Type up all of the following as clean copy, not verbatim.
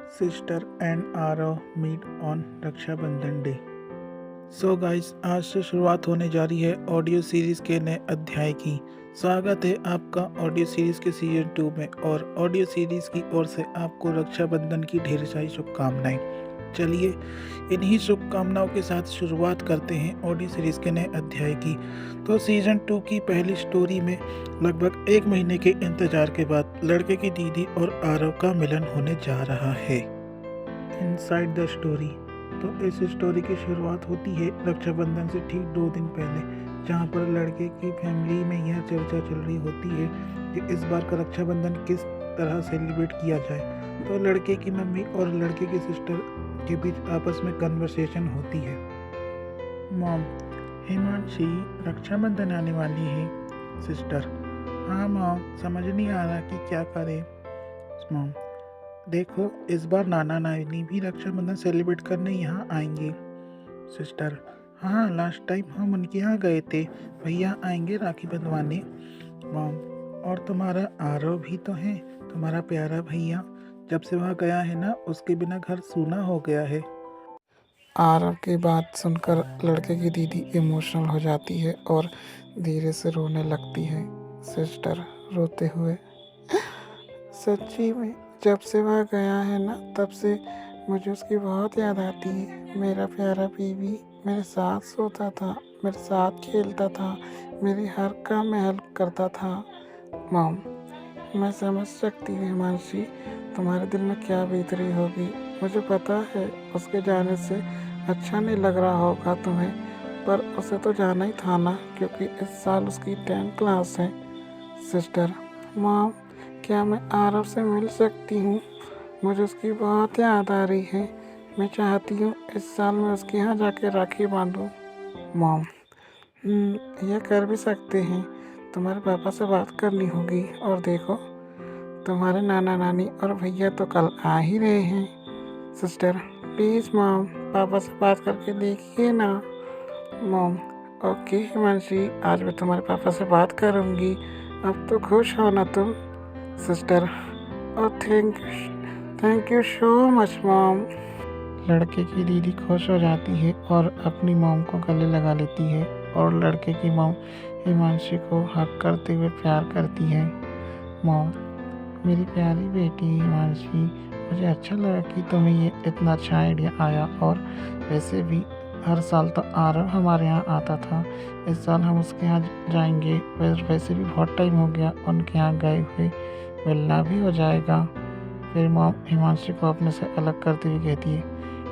Sister and Aarav meet on Raksha Bandhan day. So guys, आज से शुरुआत होने जा रही है ऑडियो सीरीज के नए अध्याय की। स्वागत है आपका ऑडियो सीरीज के सीजन 2 में और ऑडियो सीरीज की ओर से आपको रक्षाबंधन की ढेर सारी शुभकामनाएं। चलिए इन्हीं शुभकामनाओं के साथ शुरुआत करते हैं ऑडियो सीरीज के नए अध्याय की। तो सीजन 2 की पहली स्टोरी में लगभग 1 महीने के इंतजार के बाद लड़के की दीदी और आरव का मिलन होने जा रहा है। Inside the story. तो इस स्टोरी की शुरुआत होती है रक्षाबंधन से ठीक 2 दिन पहले, जहाँ पर लड़के की फैमिली में यह चर्चा चल रही होती है कि इस बार का रक्षाबंधन किस तरह सेलिब्रेट किया जाए। तो लड़के की मम्मी और लड़के की सिस्टर के बीच आपस में कन्वर्सेशन होती है। मॉम: हिमांशी, रक्षाबंधन आने वाली है। सिस्टर: हाँ मॉम, समझ नहीं आ रहा कि क्या करें। मॉम: देखो, इस बार नाना नानी भी रक्षाबंधन सेलिब्रेट करने यहाँ आएंगे। सिस्टर: हाँ, लास्ट टाइम हम उनके यहाँ गए थे, भैया आएंगे राखी बंधवाने। मॉम: और तुम्हारा आरव भी तो है, तुम्हारा प्यारा भैया। जब से वहाँ गया है ना, उसके बिना घर सूना हो गया है। आरव की बात सुनकर लड़के की दीदी इमोशनल हो जाती है और धीरे से रोने लगती है। सिस्टर रोते हुए: सच्ची में जब से वह गया है ना, तब से मुझे उसकी बहुत याद आती है। मेरा प्यारा बीबी मेरे साथ सोता था, मेरे साथ खेलता था, मेरी हर काम में हेल्प करता था। मॉम: मैं समझ सकती हूँ हिमांशी, तुम्हारे दिल में क्या बीत रही होगी। मुझे पता है उसके जाने से अच्छा नहीं लग रहा होगा तुम्हें, पर उसे तो जाना ही था ना, क्योंकि इस साल उसकी 10th क्लास है। सिस्टर: मॉम, क्या मैं आरव से मिल सकती हूँ? मुझे उसकी बहुत याद आ रही है। मैं चाहती हूँ इस साल मैं उसके यहाँ जाके राखी बांधूँ। मॉम: यह कर भी सकते हैं, तुम्हारे पापा से बात करनी होगी। और देखो, तुम्हारे नाना नानी और भैया तो कल आ ही रहे हैं। सिस्टर: प्लीज़ मॉम, पापा से बात करके देखिए ना। मॉम: ओके हिमांशी, आज मैं तुम्हारे पापा से बात करूँगी। अब तो खुश हो ना तुम? सिस्टर: और thank you so much mom. लड़के की दीदी खुश हो जाती है और अपनी मॉम को गले लगा लेती है और लड़के की मॉम हिमांशी को हक करते हुए प्यार करती है। मॉम: मेरी प्यारी बेटी हिमांशी, मुझे अच्छा लगा कि तुम्हें ये इतना अच्छा आइडिया आया। और वैसे भी हर साल तो आरव हमारे यहाँ आता था, इस साल हम उसके यहाँ जाएंगे। वैसे भी बहुत टाइम हो गया उनके यहाँ गए हुए, मिलना भी हो जाएगा। फिर मॉम हिमांशी को अपने से अलग करते हुए कहती है,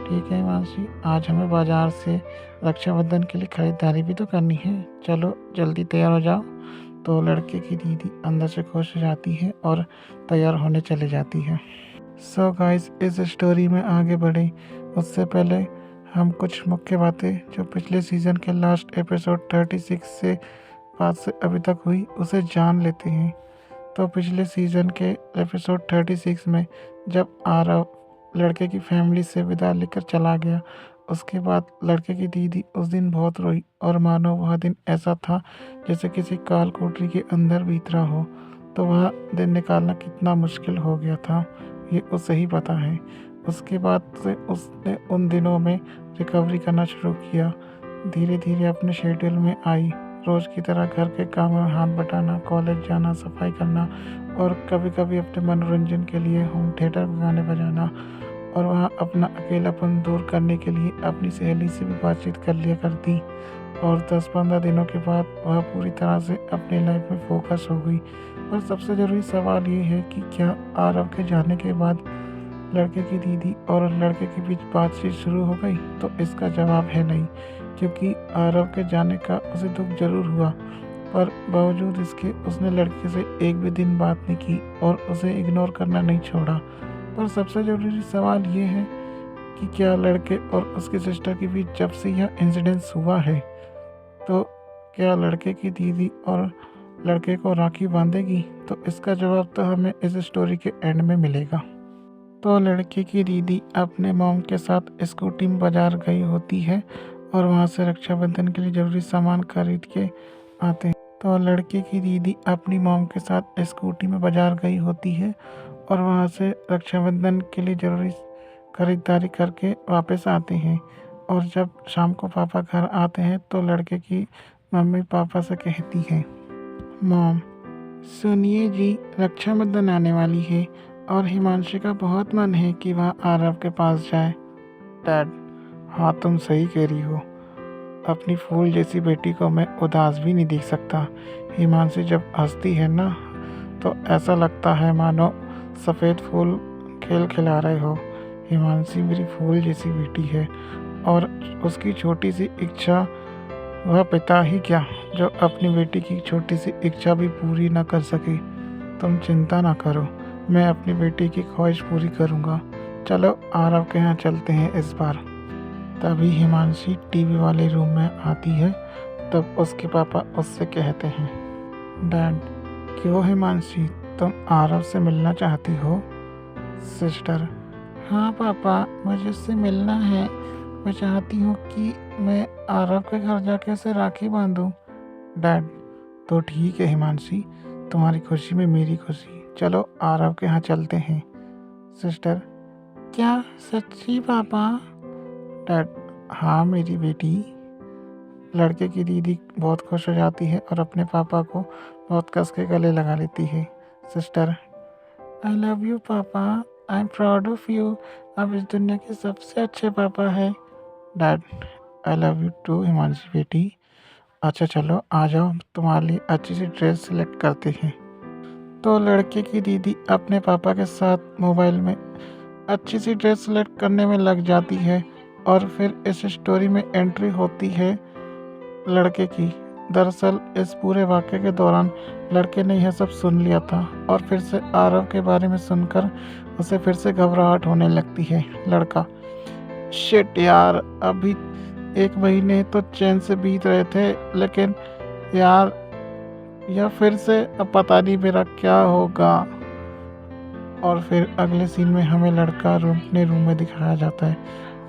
ठीक है हिमांशी, आज हमें बाजार से रक्षाबंधन के लिए खरीदारी भी तो करनी है, चलो जल्दी तैयार हो जाओ। तो लड़के की दीदी अंदर से खुश हो जाती है और तैयार होने चली जाती है। सो गाइस, इस स्टोरी में आगे बढ़े उससे पहले हम कुछ मुख्य बातें जो पिछले सीज़न के लास्ट एपिसोड 36 से बाद से अभी तक हुई उसे जान लेते हैं। तो पिछले सीज़न के एपिसोड 36 में जब आरव लड़के की फैमिली से विदा लेकर चला गया, उसके बाद लड़के की दीदी उस दिन बहुत रोई और मानो वह दिन ऐसा था जैसे किसी काल कोठरी के अंदर बीत रहा हो। तो वह दिन निकालना कितना मुश्किल हो गया था, ये उसे ही पता है। उसके बाद से उसने उन दिनों में रिकवरी करना शुरू किया, धीरे धीरे अपने शेड्यूल में आई। रोज़ की तरह घर के काम में हाथ बटाना, कॉलेज जाना, सफाई करना और कभी कभी अपने मनोरंजन के लिए होम थिएटर में गाने बजाना। और वहाँ अपना अकेलापन दूर करने के लिए अपनी सहेली से भी बातचीत कर लिया करती। और 10-15 दिनों के बाद वह पूरी तरह से अपनी लाइफ में फोकस हो गई। और सबसे ज़रूरी सवाल ये है कि क्या आरव के जाने के बाद लड़के की दीदी और लड़के के बीच बातचीत शुरू हो गई? तो इसका जवाब है नहीं, क्योंकि आरव के जाने का उसे दुख जरूर हुआ, पर बावजूद इसके उसने लड़के से एक भी दिन बात नहीं की और उसे इग्नोर करना नहीं छोड़ा। पर सबसे ज़रूरी सवाल ये है कि क्या लड़के और उसकी सिस्टर के बीच जब से यह इंसिडेंस हुआ है, तो क्या लड़के की दीदी और लड़के को राखी बांधेगी? तो इसका जवाब तो हमें इस स्टोरी के एंड में मिलेगा। तो लड़के की दीदी अपने मॉम के साथ स्कूटी में बाजार गई होती है और वहाँ से रक्षाबंधन के लिए ज़रूरी सामान खरीद के आते हैं। तो लड़के की दीदी अपनी मॉम के साथ स्कूटी में बाजार गई होती है और वहाँ से रक्षाबंधन के लिए ज़रूरी खरीदारी करके वापस आते हैं। और जब शाम को पापा घर आते हैं तो लड़के की मम्मी पापा से कहती है, मॉम, सुनिए जी, रक्षाबंधन आने वाली है और हिमांशु का बहुत मन है कि वह आरव के पास जाए। डैड, हाँ तुम सही कह रही हो। अपनी फूल जैसी बेटी को मैं उदास भी नहीं देख सकता। हिमांशु जब हंसती है ना तो ऐसा लगता है मानो सफ़ेद फूल खेल खिला रहे हो। हिमांशु मेरी फूल जैसी बेटी है और उसकी छोटी सी इच्छा, वह पिता ही क्या जो अपनी बेटी की छोटी सी इच्छा भी पूरी ना कर सके। तुम चिंता ना करो, मैं अपनी बेटी की ख्वाहिश पूरी करूँगा। चलो आरव के यहाँ चलते हैं इस बार। तभी हिमांशी टीवी वाले रूम में आती है। तब उसके पापा उससे कहते हैं, डैड, क्यों हिमांशी, तुम आरव से मिलना चाहती हो? सिस्टर, हाँ पापा, मुझे उससे मिलना है। मैं चाहती हूँ कि मैं आरव के घर जाके उसे राखी बांधूँ। डैड, तो ठीक है हिमांशी, तुम्हारी खुशी में मेरी खुशी। चलो आरव के यहाँ चलते हैं। सिस्टर, क्या सच्ची पापा? डैड, हाँ मेरी बेटी। लड़के की दीदी बहुत खुश हो जाती है और अपने पापा को बहुत कस के गले लगा लेती है। सिस्टर, आई लव यू पापा, I am proud of you, आप इस दुनिया के सबसे अच्छे पापा हैं। Dad, I love you too Himanshi बेटी। अच्छा चलो आ जाओ, तुम्हारे लिए अच्छी सी ड्रेस सेलेक्ट करते हैं। तो लड़के की दीदी अपने पापा के साथ मोबाइल में अच्छी सी ड्रेस सेलेक्ट करने में लग जाती है। और फिर इस स्टोरी में एंट्री होती है लड़के की। दरअसल इस पूरे वाक़े के दौरान लड़के ने यह सब सुन लिया था और फिर से आरव के बारे में सुनकर उसे फिर से घबराहट होने लगती है। लड़का, शिट यार, अभी 1 महीने तो चैन से बीत रहे थे, लेकिन यार यह फिर से अब पता नहीं मेरा क्या होगा। और फिर अगले सीन में हमें लड़का अपने रूम में दिखाया जाता है,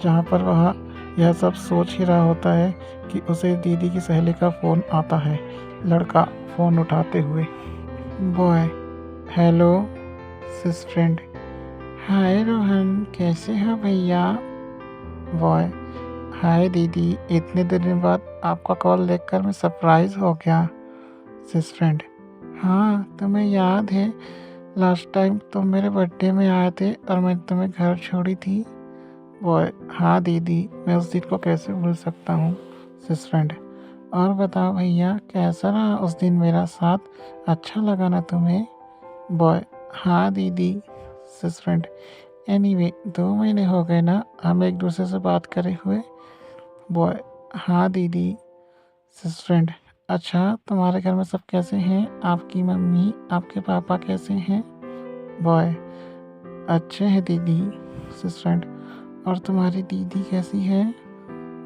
जहाँ पर वह यह सब सोच ही रहा होता है कि उसे दीदी की सहेली का फ़ोन आता है। लड़का फ़ोन उठाते हुए, बॉय, हेलो सिस फ्रेंड, हाय रोहन, कैसे हो भैया? बॉय, हाय दीदी, इतने दिन बाद आपका कॉल देखकर मैं सरप्राइज़ हो गया। सिस फ्रेंड, हाँ तुम्हें याद है लास्ट टाइम तुम मेरे बर्थडे में आए थे और मैं तुम्हें घर छोड़ी थी? बॉय, हाँ दीदी, मैं उस दिन को कैसे भूल सकता हूँ। सिस फ्रेंड, और बताओ भैया, कैसा रहा उस दिन मेरा साथ, अच्छा लगा ना तुम्हें? बॉय, हाँ दीदी। सिस फ्रेंड, एनीवे 2 महीने हो गए ना हम एक दूसरे से बात करे हुए? बॉय, हाँ दीदी। सिस फ्रेंड, अच्छा तुम्हारे घर में सब कैसे हैं? आपकी मम्मी, आपके पापा कैसे हैं? बॉय, अच्छे हैं दीदी। सिस फ्रेंड, और तुम्हारी दीदी कैसी है?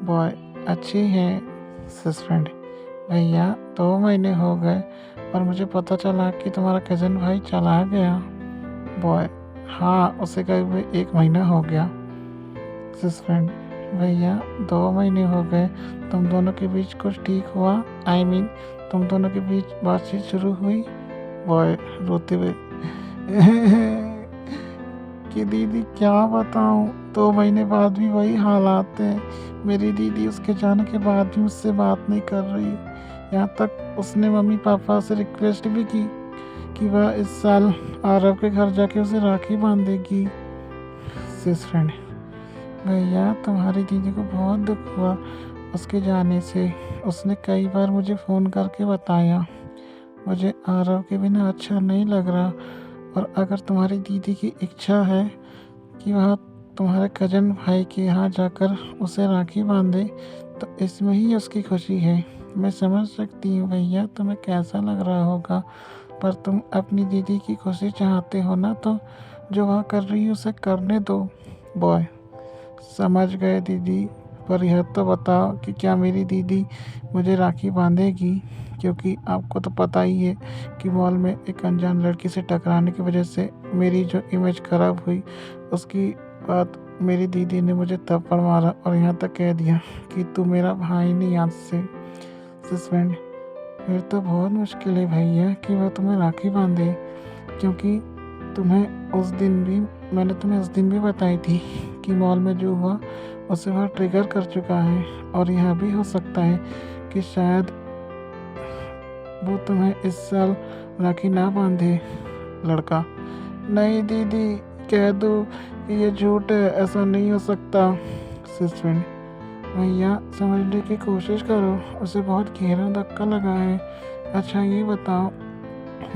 बॉय, अच्छी है। सिस फ्रेंड, भैया 2 महीने हो गए और मुझे पता चला कि तुम्हारा कज़न भाई चला गया। बॉय, हाँ उसे गए हुए 1 महीना हो गया। सिस फ्रेंड, भैया 2 महीने हो गए, तुम दोनों के बीच कुछ ठीक हुआ? आई मीन तुम दोनों के बीच बातचीत शुरू हुई? बॉय रोते हुए, कि दीदी क्या बताऊं, 2 महीने बाद भी वही हालात हैं। मेरी दीदी उसके जाने के बाद भी मुझसे बात नहीं कर रही। यहाँ तक उसने मम्मी पापा से रिक्वेस्ट भी की कि वह इस साल आरव के घर जाके उसे राखी बांधेगी। सिस फ्रेंड, भैया तुम्हारी दीदी को बहुत दुख हुआ उसके जाने से। उसने कई बार मुझे फ़ोन करके बताया। मुझे आरव के बिना अच्छा नहीं लग रहा, और अगर तुम्हारी दीदी की इच्छा है कि वह तुम्हारे कज़न भाई के यहाँ जाकर उसे राखी बांधे, तो इसमें ही उसकी खुशी है। मैं समझ सकती हूँ भैया तुम्हें कैसा लग रहा होगा, पर तुम अपनी दीदी की खुशी चाहते हो ना, तो जो वह कर रही है उसे करने दो। बॉय, समझ गए दीदी, पर यह तो बताओ कि क्या मेरी दीदी मुझे राखी बांधेगी? क्योंकि आपको तो पता ही है कि मॉल में एक अनजान लड़की से टकराने की वजह से मेरी जो इमेज खराब हुई, उसकी बाद मेरी दीदी ने मुझे थप्पड़ मारा और यहाँ तक कह दिया कि तू मेरा भाई नहीं आज से। सिस फ्रेंड, फिर तो बहुत मुश्किल है भैया कि वह तुम्हें राखी बांधे, क्योंकि मैंने तुम्हें उस दिन भी बताई थी कि मॉल में जो हुआ उसे वह ट्रिगर कर चुका है, और यह भी हो सकता है कि शायद वो तुम्हें इस साल राखी ना बांधे। लड़का: नहीं दीदी, कह दो कि ये झूठ है, ऐसा नहीं हो सकता। सस्पेंड: भैया समझने की कोशिश करो, उसे बहुत गहरा धक्का लगा है। अच्छा ये बताओ,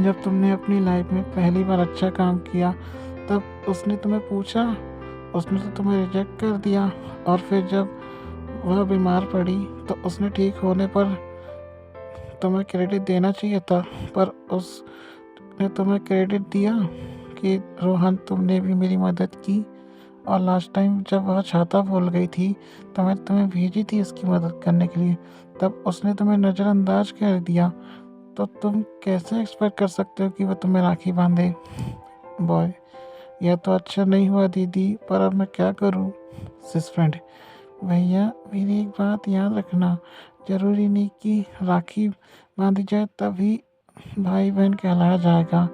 जब तुमने अपनी लाइफ में पहली बार अच्छा काम किया तब उसने तुम्हें पूछा? उसने तो तुम्हें रिजेक्ट कर दिया, और फिर जब वह बीमार पड़ी तो उसने ठीक होने पर तुम्हें क्रेडिट देना चाहिए था, पर उसने तुम्हें क्रेडिट दिया कि रोहन तुमने भी मेरी मदद की, और लास्ट टाइम जब वह छाता भूल गई थी तो मैं तुम्हें भेजी थी उसकी मदद करने के लिए, तब उसने तुम्हें नज़रअंदाज कर दिया, तो तुम कैसे एक्सपेक्ट कर सकते हो कि वह तुम्हें राखी बांधे? बॉय: यह तो अच्छा नहीं हुआ दीदी, पर अब मैं क्या करूं? सिस फ्रेंड: भैया मेरी एक बात याद रखना, ज़रूरी नहीं कि राखी बांधी जाए तभी भाई बहन कहलाया जाएगा,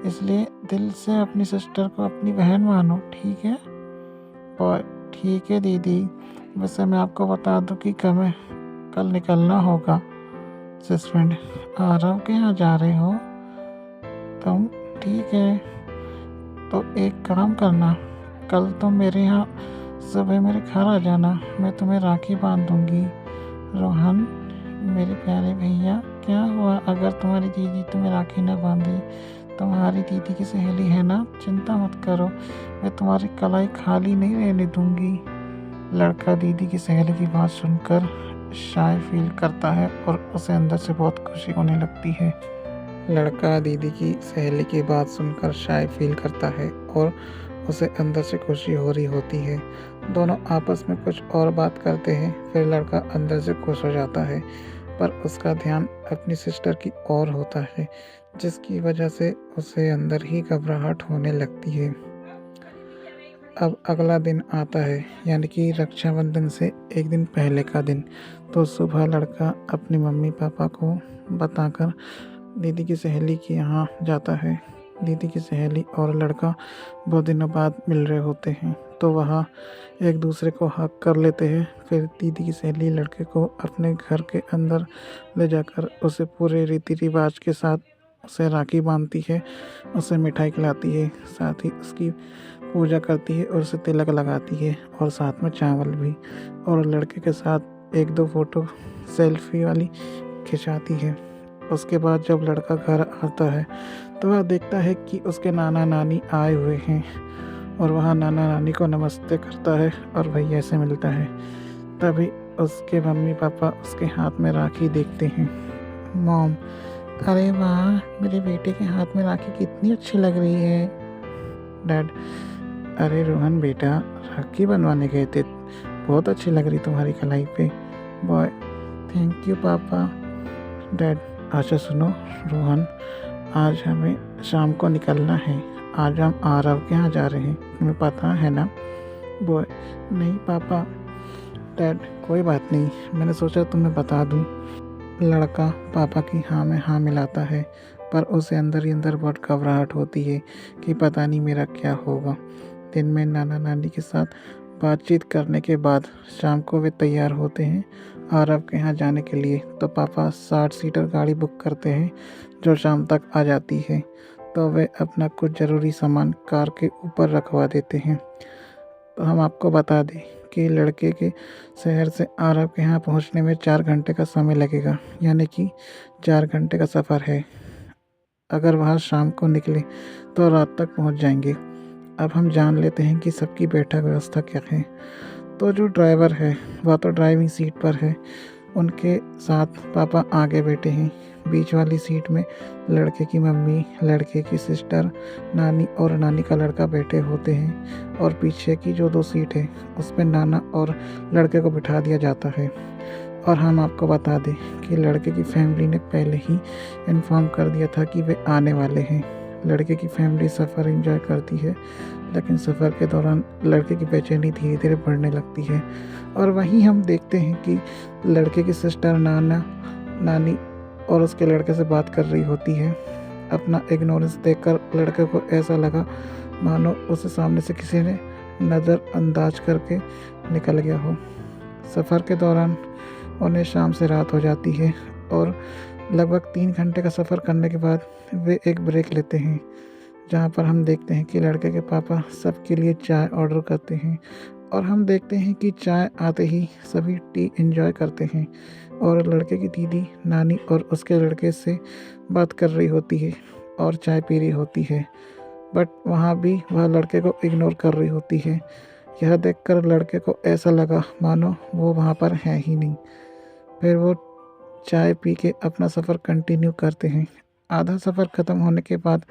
इसलिए दिल से अपनी सिस्टर को अपनी बहन मानो, ठीक है? बॉय: ठीक है दीदी, वैसे मैं आपको बता दूं कि कल निकलना होगा। सिस फ्रेंड: आरव के यहाँ जा रहे हो तुम? ठीक है, तो एक काम करना, कल तुम मेरे यहाँ सुबह मेरे घर आ जाना, मैं तुम्हें राखी बांध दूंगी। रोहन: मेरे प्यारे भैया, क्या हुआ अगर तुम्हारी दीदी तुम्हें राखी न बांधे? तुम्हारी दीदी की सहेली है ना, चिंता मत करो, मैं तुम्हारी कलाई खाली नहीं रहने दूंगी। लड़का दीदी की सहेली की बात सुनकर शाय फील करता है और उसे अंदर से बहुत खुशी होने लगती है। लड़का दीदी की सहेली की बात सुनकर शाय फील करता है और उसे अंदर से खुशी हो रही होती है। दोनों आपस में कुछ और बात करते हैं, फिर लड़का अंदर से खुश हो जाता है, पर उसका ध्यान अपनी सिस्टर की ओर होता है, जिसकी वजह से उसे अंदर ही घबराहट होने लगती है। अब अगला दिन आता है, यानी कि रक्षाबंधन से एक दिन पहले का दिन। तो सुबह लड़का अपनी मम्मी पापा को बताकर दीदी की सहेली के यहाँ जाता है। दीदी की सहेली और लड़का बहुत दिनों बाद मिल रहे होते हैं, तो वह एक दूसरे को हक कर लेते हैं। फिर दीदी की सहेली लड़के को अपने घर के अंदर ले जाकर उसे पूरे रीति रिवाज के साथ उसे राखी बांधती है, उसे मिठाई खिलाती है, साथ ही उसकी पूजा करती है और उसे तिलक लगाती है, और साथ में चावल भी, और लड़के के साथ एक दो फोटो सेल्फी वाली खिंचाती है। उसके बाद जब लड़का घर आता है तो वह देखता है कि उसके नाना नानी आए हुए हैं, और वह नाना नानी को नमस्ते करता है और भैया से मिलता है। तभी उसके मम्मी पापा उसके हाथ में राखी देखते हैं। मॉम: अरे वाह, मेरे बेटे के हाथ में राखी कितनी अच्छी लग रही है। डैड: अरे रोहन बेटा, राखी बनवाने गए थे, बहुत अच्छी लग रही तुम्हारी कलाई पे। बॉय: थैंक यू पापा। डैड: अच्छा सुनो रोहन, आज हमें शाम को निकलना है, आज हम आरव के यहाँ जा रहे हैं, तुम्हें पता है ना? बॉय: नहीं पापा। डैड: कोई बात नहीं, मैंने सोचा तुम्हें बता दूं। लड़का पापा की हाँ में हाँ मिलाता है, पर उसे अंदर ही अंदर बहुत घबराहट होती है कि पता नहीं मेरा क्या होगा। दिन में नाना नानी के साथ बातचीत करने के बाद शाम को वे तैयार होते हैं आरव के यहाँ जाने के लिए। तो पापा 60 सीटर गाड़ी बुक करते हैं जो शाम तक आ जाती है। तो वे अपना कुछ ज़रूरी सामान कार के ऊपर रखवा देते हैं। तो हम आपको बता दें कि लड़के के शहर से आरव के यहाँ पहुँचने में 4 घंटे का समय लगेगा, यानी कि 4 घंटे का सफ़र है। अगर वहाँ शाम को निकले तो रात तक पहुँच जाएंगे। अब हम जान लेते हैं कि सबकी बैठक व्यवस्था क्या है। तो जो ड्राइवर है वह तो ड्राइविंग सीट पर है, उनके साथ पापा आगे बैठे हैं। बीच वाली सीट में लड़के की मम्मी, लड़के की सिस्टर, नानी और नानी का लड़का बैठे होते हैं, और पीछे की जो 2 सीट है उस पर नाना और लड़के को बिठा दिया जाता है। और हम आपको बता दें कि लड़के की फैमिली ने पहले ही इन्फॉर्म कर दिया था कि वे आने वाले हैं। लड़के की फैमिली सफ़र एंजॉय करती है, लेकिन सफ़र के दौरान लड़के की बेचैनी धीरे धीरे बढ़ने लगती है। और वहीं हम देखते हैं कि लड़के की सिस्टर नाना, नानी और उसके लड़के से बात कर रही होती है। अपना इग्नोरेंस देखकर लड़के को ऐसा लगा मानो उसे सामने से किसी ने नज़रअंदाज करके निकल गया हो। सफ़र के दौरान उन्हें शाम से रात हो जाती है और लगभग 3 घंटे का सफ़र करने के बाद वे एक ब्रेक लेते हैं, जहाँ पर हम देखते हैं कि लड़के के पापा सबके लिए चाय ऑर्डर करते हैं और हम देखते हैं कि चाय आते ही सभी टी एंजॉय करते हैं और लड़के की दीदी नानी और उसके लड़के से बात कर रही होती है और चाय पी रही होती है, बट वहाँ भी वह लड़के को इग्नोर कर रही होती है। यह देखकर लड़के को ऐसा लगा मानो वो वहाँ पर है ही नहीं। फिर वो चाय पी के अपना सफ़र कंटिन्यू करते हैं। आधा सफ़र ख़त्म होने के बाद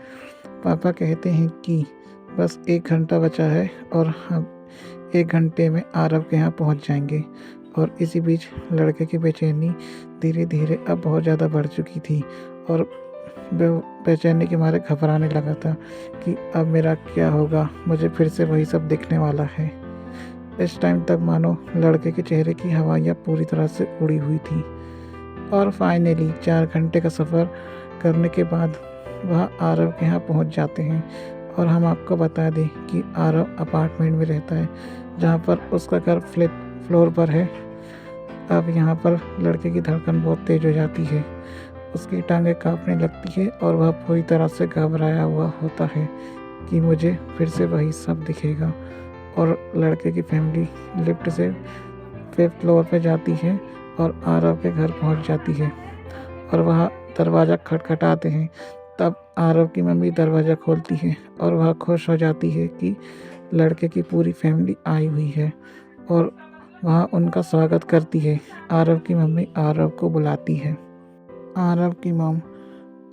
पापा कहते हैं कि बस 1 घंटा बचा है और हम 1 घंटे में आरव के यहाँ पहुँच जाएंगे। और इसी बीच लड़के की बेचैनी धीरे धीरे अब बहुत ज़्यादा बढ़ चुकी थी और बेचैनी के मारे घबराने लगा था कि अब मेरा क्या होगा, मुझे फिर से वही सब दिखने वाला है। इस टाइम तक मानो लड़के के चेहरे की हवाइयाँ पूरी तरह से उड़ी हुई थी और फाइनली 4 घंटे का सफ़र करने के बाद वह आरव के यहाँ पहुँच जाते हैं। और हम आपको बता दें कि आरव अपार्टमेंट में रहता है, जहाँ पर उसका घर फ्लोर पर है। अब यहाँ पर लड़के की धड़कन बहुत तेज़ हो जाती है, उसकी टांगें काँपने लगती है और वह पूरी तरह से घबराया हुआ होता है कि मुझे फिर से वही सब दिखेगा। और लड़के की फैमिली लिफ्ट से 5th फ्लोर पे जाती है और आरव के घर पहुंच जाती है और वह दरवाज़ा खटखटाते हैं। तब आरव की मम्मी दरवाज़ा खोलती है और वह खुश हो जाती है कि लड़के की पूरी फैमिली आई हुई है और वह उनका स्वागत करती है। आरव की मम्मी आरव को बुलाती है। आरव की मॉम,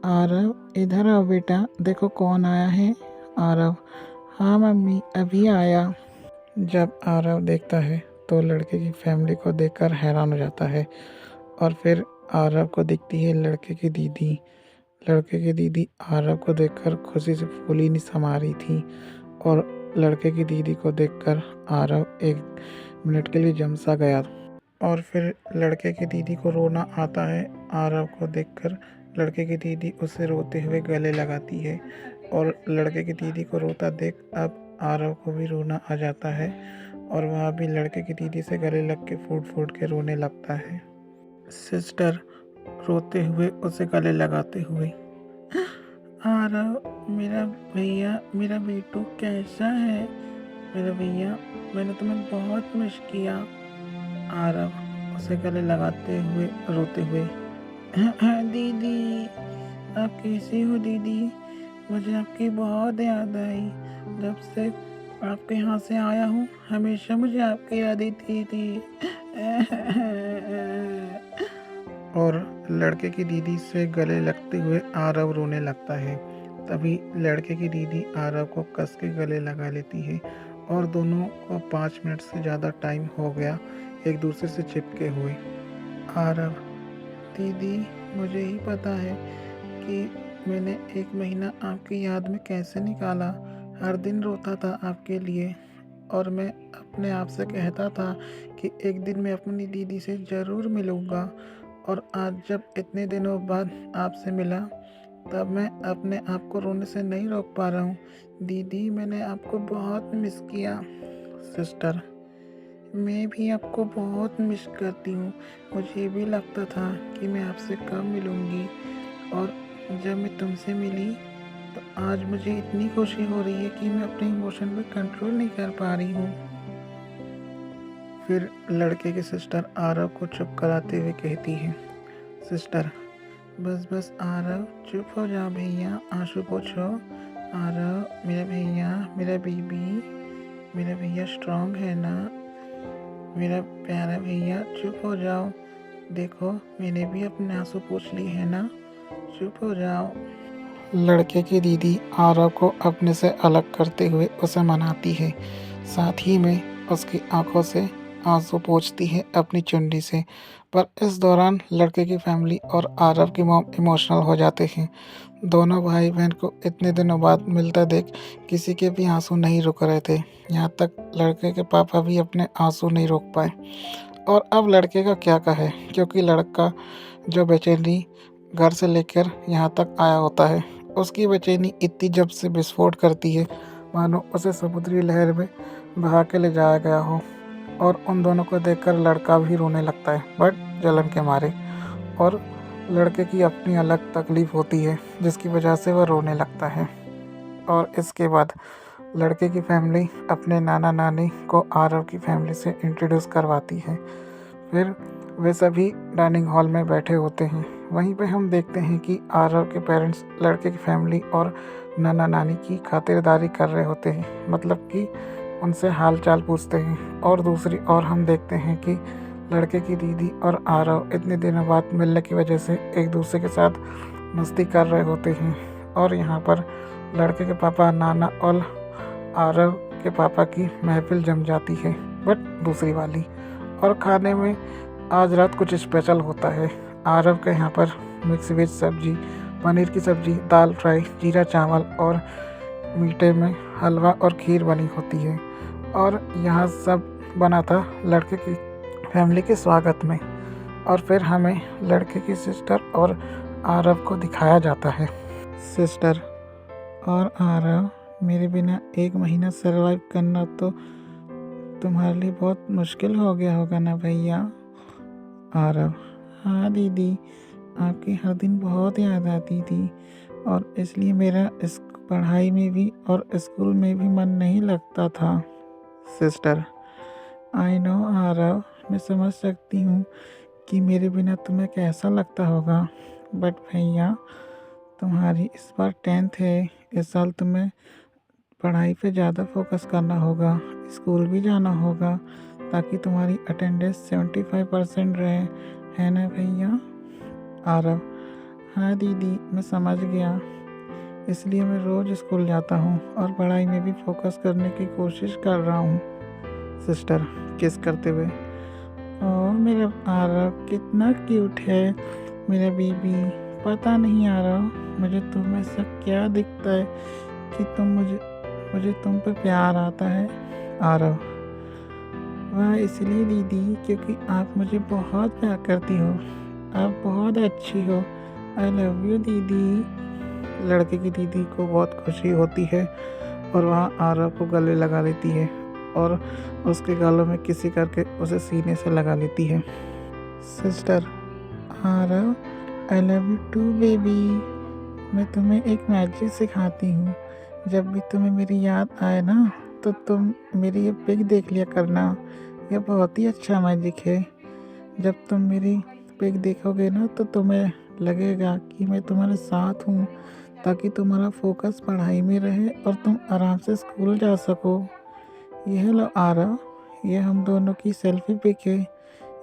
आरव इधर आओ बेटा, देखो कौन आया है। आरव, हाँ मम्मी अभी आया। जब आरव देखता है तो लड़के की फैमिली को देखकर हैरान हो जाता है और फिर आरव को दिखती है लड़के की दीदी। लड़के की दीदी आरव को देखकर खुशी से फूली नहीं समा रही थी और लड़के की दीदी को देखकर आरव 1 मिनट के लिए जम सा गया और फिर लड़के की दीदी को रोना आता है। आरव को देखकर लड़के की दीदी उसे रोते हुए गले लगाती है और लड़के की दीदी को रोता देख अब आरव को भी रोना आ जाता है और वह भी लड़के की दीदी से गले लग के फूट फूट के रोने लगता है। सिस्टर रोते हुए उसे गले लगाते हुए, आरव मेरा भैया, मेरा बेटू कैसा है? मेरा भैया, मैंने तुम्हें बहुत मिस किया। आरव उसे गले लगाते हुए रोते हुए, दीदी आप कैसी हो दीदी? मुझे आपकी बहुत याद आई। जब से आपके यहाँ से आया हूँ हमेशा मुझे आपकी याद आती थी। और लड़के की दीदी से गले लगते हुए आरव रोने लगता है। तभी लड़के की दीदी आरव को कस के गले लगा लेती है और दोनों को 5 मिनट से ज़्यादा टाइम हो गया एक दूसरे से चिपके हुए। आरव, दीदी मुझे ही पता है कि मैंने 1 महीना आपकी याद में कैसे निकाला। हर दिन रोता था आपके लिए और मैं अपने आप से कहता था कि एक दिन मैं अपनी दीदी से ज़रूर मिलूँगा। और आज जब इतने दिनों बाद आपसे मिला तब मैं अपने आप को रोने से नहीं रोक पा रहा हूँ। दीदी मैंने आपको बहुत मिस किया। सिस्टर, मैं भी आपको बहुत मिस करती हूँ। मुझे भी लगता था कि मैं आपसे कम मिलूँगी और जब मैं तुमसे मिली तो आज मुझे इतनी खुशी हो रही है कि मैं अपने इमोशन पर कंट्रोल नहीं कर पा रही हूँ। फिर लड़के की सिस्टर आरव को चुप कराते हुए कहती है, सिस्टर बस बस आरव चुप हो जाओ भैया, आंसू पोछो। आरव मेरा भैया, मेरा बीबी, मेरा भैया स्ट्रांग है ना? मेरा प्यारा भैया चुप हो जाओ। देखो मैंने भी अपने आंसू पोंछ लिए है ना, चुप हो जाओ। लड़के की दीदी आरव को अपने से अलग करते हुए उसे मनाती है, साथ ही में उसकी आंखों से आंसू पोंछती है अपनी चुन्नी से। पर इस दौरान लड़के की फैमिली और आरव की मॉम इमोशनल हो जाते हैं। दोनों भाई बहन को इतने दिनों बाद मिलता देख किसी के भी आंसू नहीं रुक रहे थे। यहाँ तक लड़के के पापा भी अपने आंसू नहीं रोक पाए। और अब लड़के का क्या कहे, क्योंकि लड़का जो बेचैनी घर से लेकर यहाँ तक आया होता है उसकी बेचैनी इतनी जब से विस्फोट करती है मानो उसे समुद्री लहर में बहा के ले जाया गया हो। और उन दोनों को देखकर लड़का भी रोने लगता है, बट जलन के मारे। और लड़के की अपनी अलग तकलीफ़ होती है जिसकी वजह से वह रोने लगता है। और इसके बाद लड़के की फैमिली अपने नाना नानी को आरव की फैमिली से इंट्रोड्यूस करवाती है। फिर वे सभी डाइनिंग हॉल में बैठे होते हैं। वहीं पे हम देखते हैं कि आरव के पेरेंट्स लड़के की फैमिली और नाना नानी की खातिरदारी कर रहे होते हैं, मतलब कि उनसे हाल चाल पूछते हैं। और दूसरी ओर हम देखते हैं कि लड़के की दीदी और आरव इतने दिनों बाद मिलने की वजह से एक दूसरे के साथ मस्ती कर रहे होते हैं। और यहाँ पर लड़के के पापा नाना और आरव के पापा की महफिल जम जाती है, बट दूसरी वाली। और खाने में आज रात कुछ स्पेशल होता है। आरव के यहाँ पर मिक्स वेज सब्जी, पनीर की सब्जी, दाल फ्राई, जीरा चावल और मीठे में हलवा और खीर बनी होती है। और यहाँ सब बना था लड़के की फैमिली के स्वागत में। और फिर हमें लड़के की सिस्टर और आरव को दिखाया जाता है। सिस्टर और आरव, मेरे बिना 1 महीना सरवाइव करना तो तुम्हारे लिए बहुत मुश्किल हो गया होगा ना भैया। आरव: हाँ दीदी, आपकी हर दिन बहुत याद आती थी और इसलिए मेरा इस पढ़ाई में भी और स्कूल में भी मन नहीं लगता था। सिस्टर: आई नो आरव, मैं समझ सकती हूँ कि मेरे बिना तुम्हें कैसा लगता होगा, बट भैया तुम्हारी इस बार 10th है। इस साल तुम्हें पढ़ाई पे ज़्यादा फोकस करना होगा, स्कूल भी जाना होगा ताकि तुम्हारी अटेंडेंस 75% रहे, है ना भैया। आरव: हाँ दीदी, मैं समझ गया, इसलिए मैं रोज़ स्कूल जाता हूँ और पढ़ाई में भी फोकस करने की कोशिश कर रहा हूँ। सिस्टर किस करते हुए: ओह मेरा आरव कितना क्यूट है, मेरा बेबी। पता नहीं आरव, मुझे तुम में से क्या दिखता है कि मुझे तुम पे प्यार आता है। आरव: वह इसलिए दीदी क्योंकि आप मुझे बहुत प्यार करती हो, आप बहुत अच्छी हो। आई लव यू दीदी। लड़के की दीदी को बहुत खुशी होती है और वह आरव को गले लगा लेती है और उसके गालों में किसी करके उसे सीने से लगा लेती है। Sister: Aarav, I love you too baby. मैं तुम्हें एक मैजिक सिखाती हूँ, जब भी तुम्हें मेरी याद आए ना तो तुम मेरी ये पिक देख लिया करना। यह बहुत ही अच्छा मैजिक है। जब तुम मेरी पिक देखोगे ना तो तुम्हें लगेगा कि मैं तुम्हारे साथ हूँ, ताकि तुम्हारा फोकस पढ़ाई में रहे और तुम आराम से स्कूल जा सको। यह लो आरव, यह हम दोनों की सेल्फी पिक है।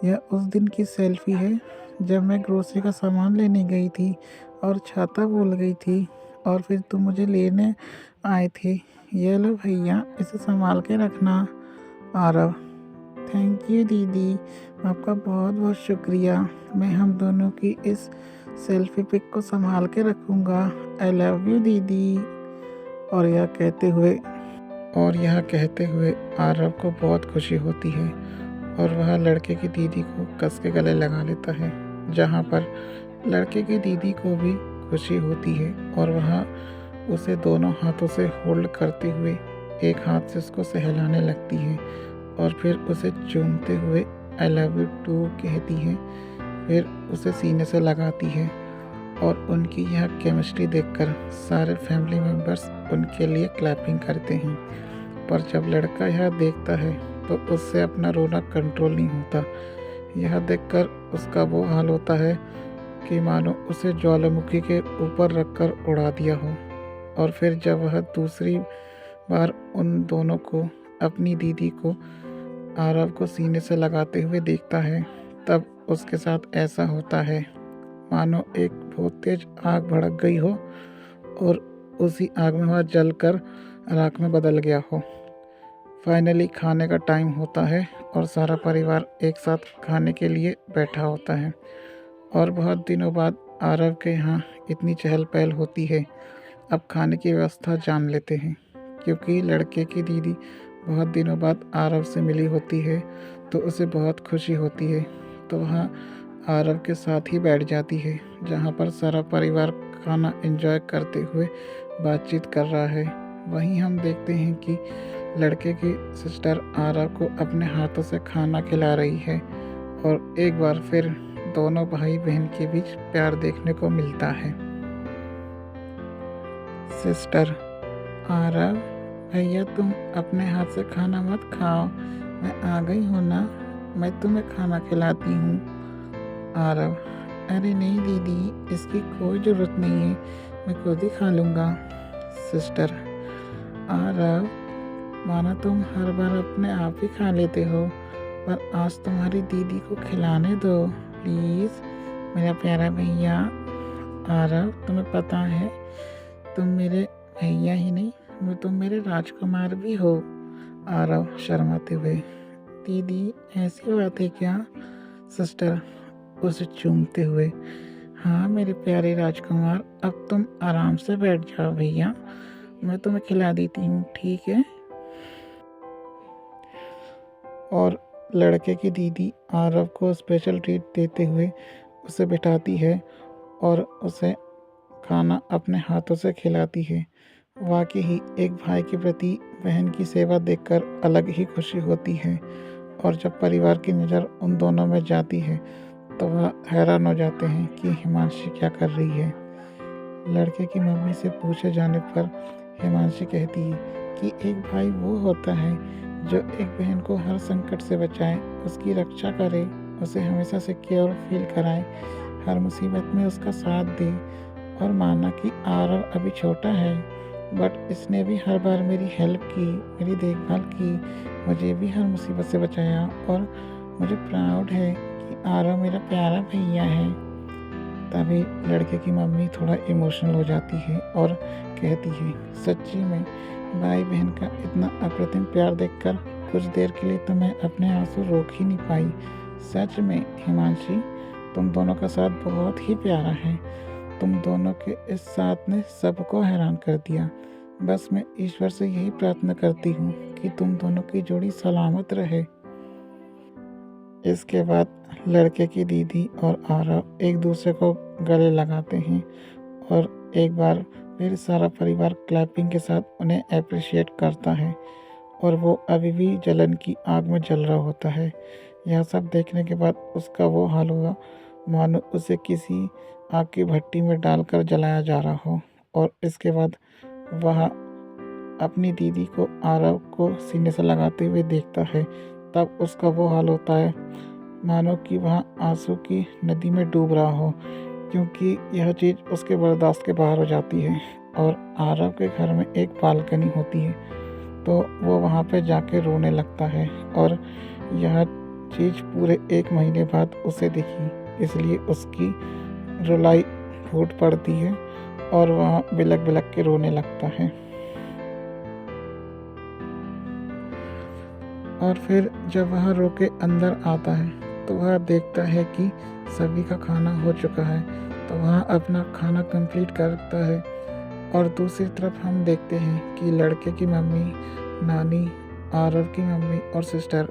यह उस दिन की सेल्फी है जब मैं ग्रोसरी का सामान लेने गई थी और छाता भूल गई थी और फिर तुम मुझे लेने आए थे। यह लो भैया, इसे संभाल के रखना। आरव: थैंक यू दीदी, आपका बहुत बहुत शुक्रिया। मैं हम दोनों की इस सेल्फी पिक को संभाल के रखूँगा। आई लव यू दीदी। और यह कहते हुए आरव को बहुत खुशी होती है और वह लड़के की दीदी को कस के गले लगा लेता है, जहाँ पर लड़के की दीदी को भी खुशी होती है और वह उसे दोनों हाथों से होल्ड करते हुए एक हाथ से उसको सहलाने लगती है और फिर उसे चूमते हुए आई लव यू टू कहती है। फिर उसे सीने से लगाती है और उनकी यह केमिस्ट्री देखकर सारे फैमिली मेम्बर्स उनके लिए क्लैपिंग करते हैं। पर जब लड़का यह देखता है तो उससे अपना रोना कंट्रोल नहीं होता। यह देखकर उसका वो हाल होता है कि मानो उसे ज्वालामुखी के ऊपर रखकर उड़ा दिया हो। और फिर जब वह दूसरी बार उन दोनों को, अपनी दीदी को आरव को सीने से लगाते हुए देखता है, तब उसके साथ ऐसा होता है मानो एक बहुत तेज आग भड़क गई हो और उसी आग में वह जलकर राख में बदल गया हो। फाइनली खाने का टाइम होता है और सारा परिवार एक साथ खाने के लिए बैठा होता है। और बहुत दिनों बाद आरव के यहाँ इतनी चहल पहल होती है। अब खाने की व्यवस्था जान लेते हैं, क्योंकि लड़के की दीदी बहुत दिनों बाद आरव से मिली होती है तो उसे बहुत खुशी होती है, तो वहाँ आरव के साथ ही बैठ जाती है, जहाँ पर सारा परिवार खाना एंजॉय करते हुए बातचीत कर रहा है। वहीं हम देखते हैं कि लड़के की सिस्टर आरव को अपने हाथों से खाना खिला रही है और एक बार फिर दोनों भाई बहन के बीच प्यार देखने को मिलता है। सिस्टर: आरव भैया, तुम अपने हाथ से खाना मत खाओ, मैं आ गई हूँ ना, मैं तुम्हें खाना खिलाती हूँ। आरव: अरे नहीं दीदी, इसकी कोई ज़रूरत नहीं है, मैं खुद ही खा लूँगा। सिस्टर: आरव, माना तुम हर बार अपने आप ही खा लेते हो, पर आज तुम्हारी दीदी को खिलाने दो प्लीज़, मेरा प्यारा भैया। आरव, तुम्हें पता है तुम मेरे भैया ही नहीं, तुम मेरे राजकुमार भी हो। आरव शर्माते हुए: दीदी ऐसी बात है क्या? सिस्टर उसे चूमते हुए: हाँ मेरे प्यारे राजकुमार, अब तुम आराम से बैठ जाओ भैया, मैं तुम्हें खिला देती हूँ, ठीक है। और लड़के की दीदी आरव को स्पेशल ट्रीट देते हुए उसे बिठाती है और उसे खाना अपने हाथों से खिलाती है। वाकई ही एक भाई के प्रति बहन की सेवा देखकर अलग ही खुशी होती है और जब परिवार की नज़र उन दोनों में जाती है तो वह हैरान हो जाते हैं कि हिमांशी क्या कर रही है। लड़के की मम्मी से पूछे जाने पर हिमांशी कहती है कि एक भाई वो होता है जो एक बहन को हर संकट से बचाए, उसकी रक्षा करे, उसे हमेशा सिक्योर फील कराए, हर मुसीबत में उसका साथ दे। और माना कि आरव अभी छोटा है, बट इसने भी हर बार मेरी हेल्प की, मेरी देखभाल की, मुझे भी हर मुसीबत से बचाया और मुझे प्राउड है कि आरव मेरा प्यारा भैया है। तभी लड़के की मम्मी थोड़ा इमोशनल हो जाती है और कहती है, सच्ची में भाई बहन का इतना अप्रतिम प्यार देखकर कुछ देर के लिए तो मैं अपने आंसू रोक ही नहीं पाई। सच में हिमांशी, तुम दोनों का साथ बहुत ही प्यारा है, तुम दोनों के इस साथ ने सबको हैरान कर दिया। बस मैं ईश्वर से यही प्रार्थना करती हूँ कि तुम दोनों की जोड़ी सलामत रहे। इसके बाद लड़के की दीदी और आरव एक दूसरे को गले लगाते हैं और एक बार फिर सारा परिवार क्लैपिंग के साथ उन्हें अप्रिशिएट करता है और वो अभी भी जलन की आग में जल रहा होता है। यह सब देखने के बाद उसका वो हाल हुआ मानो उसे किसी आग की भट्टी में डालकर जलाया जा रहा हो। और इसके बाद वह अपनी दीदी को आरव को सीने से लगाते हुए देखता है, तब उसका वो हाल होता है मानो कि वह आंसू की नदी में डूब रहा हो, क्योंकि यह चीज़ उसके बर्दाश्त के बाहर हो जाती है। और आरव के घर में एक बालकनी होती है तो वो वहाँ पे जाके रोने लगता है और यह चीज़ पूरे 1 महीने बाद उसे दिखी, इसलिए उसकी रुलाई फूट पड़ती है और वह बिलक बिलक के रोने लगता है। और फिर जब वह रो के अंदर आता है तो वह देखता है कि सभी का खाना हो चुका है, तो वह अपना खाना कंप्लीट करता है। और दूसरी तरफ हम देखते हैं कि लड़के की मम्मी, नानी, आरव की मम्मी और सिस्टर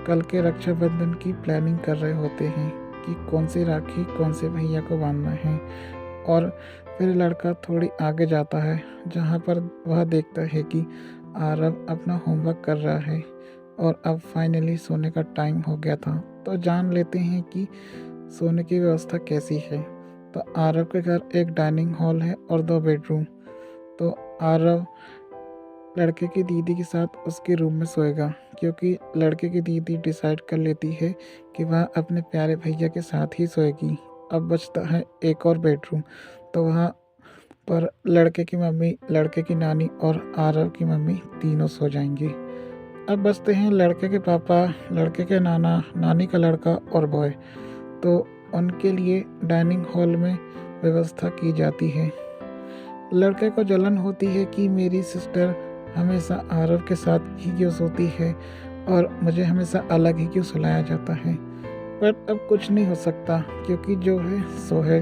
कल के रक्षाबंधन की प्लानिंग कर रहे होते हैं कि कौन सी राखी कौन से भैया को बांधना है। और फिर लड़का थोड़ी आगे जाता है जहाँ पर वह देखता है कि आरव अपना होमवर्क कर रहा है और अब फाइनली सोने का टाइम हो गया था, तो जान लेते हैं कि सोने की व्यवस्था कैसी है। तो आरव के घर एक डाइनिंग हॉल है और 2 बेडरूम। तो आरव लड़के की दीदी के साथ उसके रूम में सोएगा, क्योंकि लड़के की दीदी डिसाइड कर लेती है कि वह अपने प्यारे भैया के साथ ही सोएगी। अब बचता है एक और बेडरूम, तो वहाँ पर लड़के की मम्मी, लड़के की नानी और आरव की मम्मी तीनों सो जाएंगी। अब बचते हैं लड़के के पापा, लड़के के नाना, नानी का लड़का और बॉय। तो उनके लिए डाइनिंग हॉल में व्यवस्था की जाती है। लड़के को जलन होती है कि मेरी सिस्टर हमेशा आरव के साथ ही क्यों सोती है और मुझे हमेशा अलग ही क्यों सुलाया जाता है, बट अब कुछ नहीं हो सकता क्योंकि जो है सो है।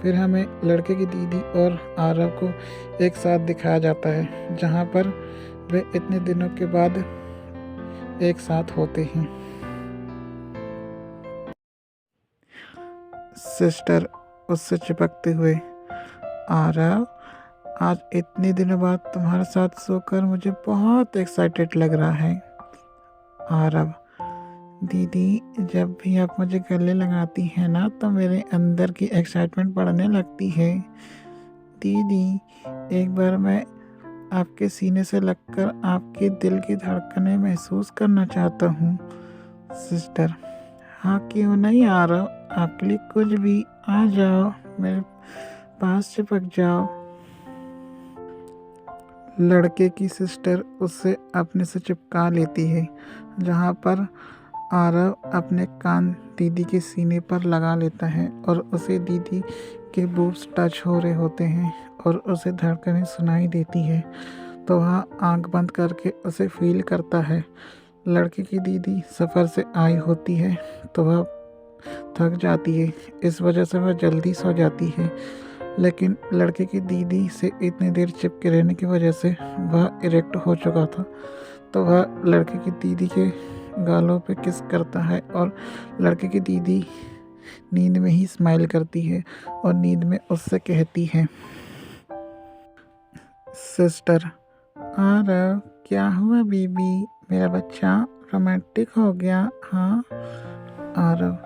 फिर हमें लड़के की दीदी और आरव को एक साथ दिखाया जाता है जहाँ पर वे इतने दिनों के बाद एक साथ होते हैं। सिस्टर उससे चिपकते हुए आरव, आज इतने दिनों बाद तुम्हारे साथ सोकर मुझे बहुत एक्साइटेड लग रहा है। आरव, दीदी जब भी आप मुझे गले लगाती हैं ना तो मेरे अंदर की एक्साइटमेंट बढ़ने लगती है। दीदी, एक बार मैं आपके सीने से लगकर आपके दिल की धड़कनें महसूस करना चाहता हूँ। सिस्टर, हाँ क्यों नहीं आरव, आपके लिए कुछ भी, आ जाओ मेरे पास चिपक जाओ। लड़के की सिस्टर उससे अपने से चिपका लेती है, जहाँ पर आरव अपने कान दीदी के सीने पर लगा लेता है और उसे दीदी के बूब्स टच हो रहे होते हैं और उसे धड़कनें सुनाई देती है, तो वह आंख बंद करके उसे फील करता है। लड़के की दीदी सफ़र से आई होती है तो वह थक जाती है, इस वजह से वह जल्दी सो जाती है, लेकिन लड़के की दीदी से इतनी देर चिपके रहने की वजह से वह इरेक्ट हो चुका था, तो वह लड़के की दीदी के गालों पे किस करता है और लड़के की दीदी नींद में ही स्माइल करती है और नींद में उससे कहती है, सिस्टर, आरव क्या हुआ बीबी, मेरा बच्चा रोमांटिक हो गया? हाँ। आरव,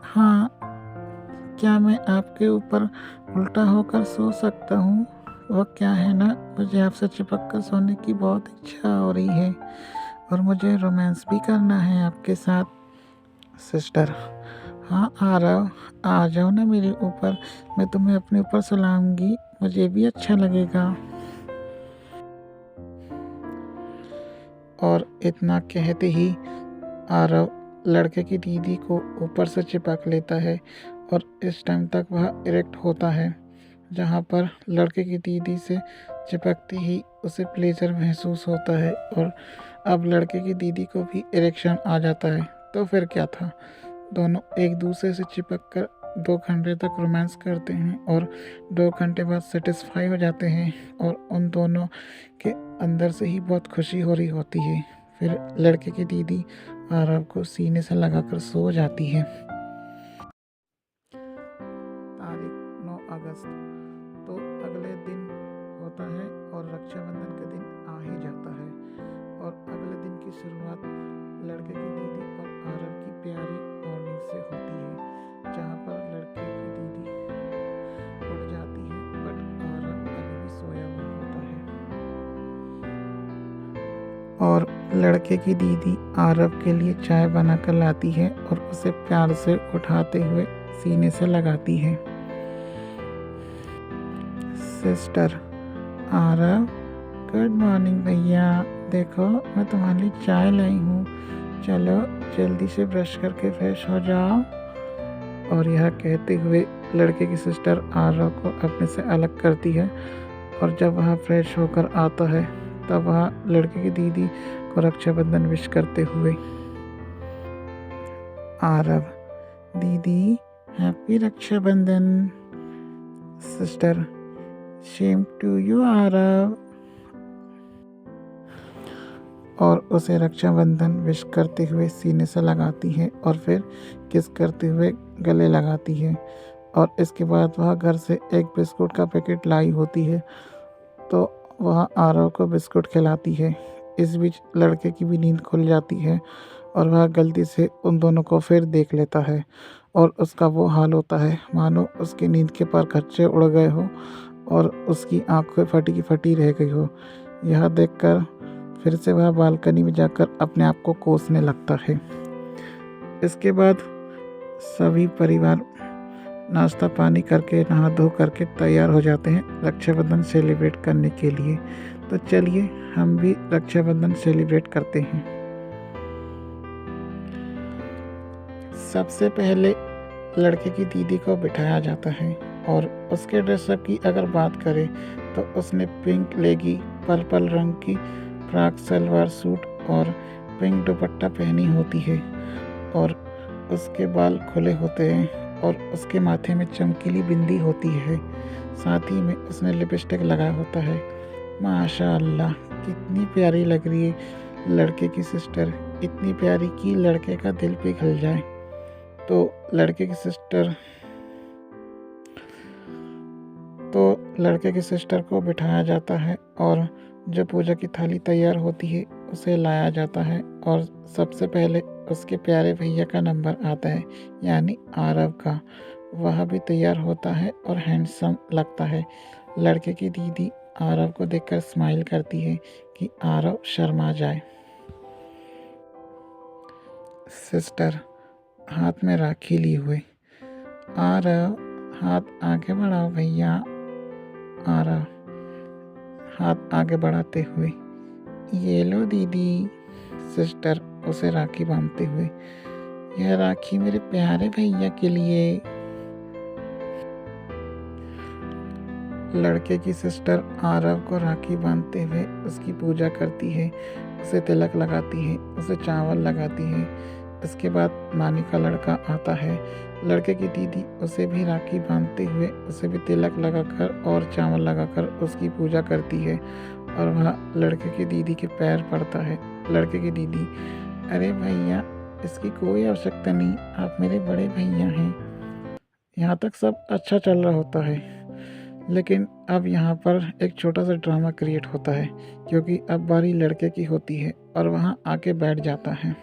हाँ, क्या मैं आपके ऊपर उल्टा होकर सो सकता हूँ? वो क्या है ना, मुझे आपसे चिपक कर सोने की बहुत इच्छा हो रही है और मुझे रोमांस भी करना है आपके साथ। सिस्टर, हाँ आरव, आ जाओ ना मेरे ऊपर, मैं तुम्हें अपने ऊपर सुलाऊंगी, मुझे भी अच्छा लगेगा। और इतना कहते ही आरव लड़के की दीदी को ऊपर से चिपक लेता है और इस टाइम तक वह इरेक्ट होता है, जहाँ पर लड़के की दीदी से चिपकते ही उसे प्लेजर महसूस होता है और अब लड़के की दीदी को भी इरेक्शन आ जाता है। तो फिर क्या था, दोनों एक दूसरे से चिपक कर 2 घंटे तक रोमांस करते हैं और 2 घंटे बाद सेटिस्फाई हो जाते हैं और उन दोनों के अंदर से ही बहुत खुशी हो रही होती है। फिर लड़के की दीदी आरव को सीने से लगाकर सो जाती है। तारीख 9 अगस्त। तो अगले दिन होता है और रक्षाबंधन का दिन आ ही जाता है और अगले दिन की शुरुआत लड़के की दीदी और आरव की प्यारी मॉर्निंग से होती है, जहाँ पर लड़के की दीदी उठ जाती है बट आरव अभी भी सोया हुआ होता है और लड़के की दीदी आरव के लिए चाय बनाकर लाती है और उसे प्यार से उठाते हुए सीने से लगाती है। सिस्टर, आरव, गुड मॉर्निंग भैया, देखो मैं तुम्हारे लिए चाय लाई हूँ, चलो जल्दी से ब्रश करके फ्रेश हो जाओ। और यह कहते हुए लड़के की सिस्टर आरव को अपने से अलग करती है और जब वह फ्रेश होकर आता है तब वह लड़के की दीदी को रक्षाबंधन विश करते हुए, आरव, दीदी happy Raksha Bandhan. Sister, same to you Aarav. और उसे रक्षाबंधन विश करते हुए सीने से लगाती है और फिर किस करते हुए गले लगाती है और इसके बाद वह घर से एक बिस्कुट का पैकेट लाई होती है, तो वह आरव को बिस्कुट खिलाती है। इस बीच लड़के की भी नींद खुल जाती है और वह गलती से उन दोनों को फिर देख लेता है और उसका वो हाल होता है मानो उसकी नींद के पर खच्चे उड़ गए हो और उसकी आंखें फटी की फटी रह गई हो। यह देखकर फिर से वह बालकनी में जाकर अपने आप को कोसने लगता है। इसके बाद सभी परिवार नाश्ता पानी करके नहा धो करके तैयार हो जाते हैं रक्षाबंधन सेलिब्रेट करने के लिए। तो चलिए हम भी रक्षाबंधन सेलिब्रेट करते हैं। सबसे पहले लड़के की दीदी को बिठाया जाता है और उसके ड्रेसअप की अगर बात करें तो उसने पिंक लेगी, पर्पल रंग की फ्रॉक सलवार सूट और पिंक दुपट्टा पहनी होती है और उसके बाल खुले होते हैं और उसके माथे में चमकीली बिंदी होती है, साथ ही में उसने लिपस्टिक लगाया होता है। माशाअल्लाह, कितनी प्यारी लग रही है लड़के की सिस्टर, इतनी प्यारी कि लड़के का दिल पिघल जाए। तो लड़के की सिस्टर तो लड़के की सिस्टर को बिठाया जाता है और जो पूजा की थाली तैयार होती है उसे लाया जाता है और सबसे पहले उसके प्यारे भैया का नंबर आता है, यानी आरव का। वह भी तैयार होता है और हैंडसम लगता है। लड़के की दीदी आरव को देखकर स्माइल करती है कि आरव शर्मा जाए। सिस्टर हाथ में राखी लिए हुए, आरव हाथ आगे बढ़ाओ भैया। आरव हाथ आगे बढ़ाते हुए, ये लो दीदी। सिस्टर उसे राखी बांधते हुए, यह राखी मेरे प्यारे भैया के लिए। लड़के की सिस्टर आरव को राखी बांधते हुए उसकी पूजा करती है, उसे तिलक लगाती है, उसे चावल लगाती है। इसके बाद नानी का लड़का आता है। लड़के की दीदी उसे भी राखी बांधते हुए उसे भी तिलक लगाकर और चावल लगाकर उसकी पूजा करती है और वह लड़के की दीदी के पैर पड़ता है। लड़के की दीदी, अरे भैया इसकी कोई आवश्यकता नहीं, आप मेरे बड़े भैया हैं। यहाँ तक सब अच्छा चल रहा होता है, लेकिन अब यहाँ पर एक छोटा सा ड्रामा क्रिएट होता है क्योंकि अब बारी लड़के की होती है और वहाँ आके बैठ जाता है।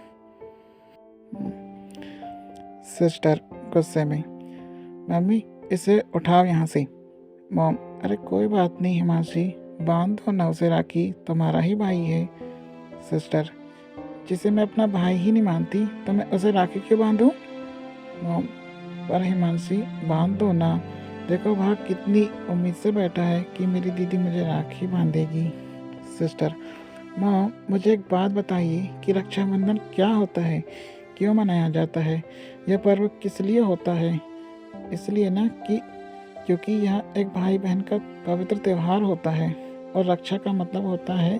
सिस्टर गुस्से में, मम्मी इसे उठाओ यहाँ से। मॉम, अरे कोई बात नहीं हिमांशी, बांध दो ना उसे राखी, तुम्हारा ही भाई है। सिस्टर, जिसे मैं अपना भाई ही नहीं मानती तो मैं उसे राखी क्यों बांधूं? मॉम, पर हिमांशी बांध दो ना, देखो वह कितनी उम्मीद से बैठा है कि मेरी दीदी मुझे राखी बांधेगी। सिस्टर, मॉम मुझे एक बात बताइए कि रक्षाबंधन क्या होता है, क्यों मनाया जाता है, यह पर्व किस लिए होता है? इसलिए ना कि क्योंकि यह एक भाई बहन का पवित्र त्यौहार होता है और रक्षा का मतलब होता है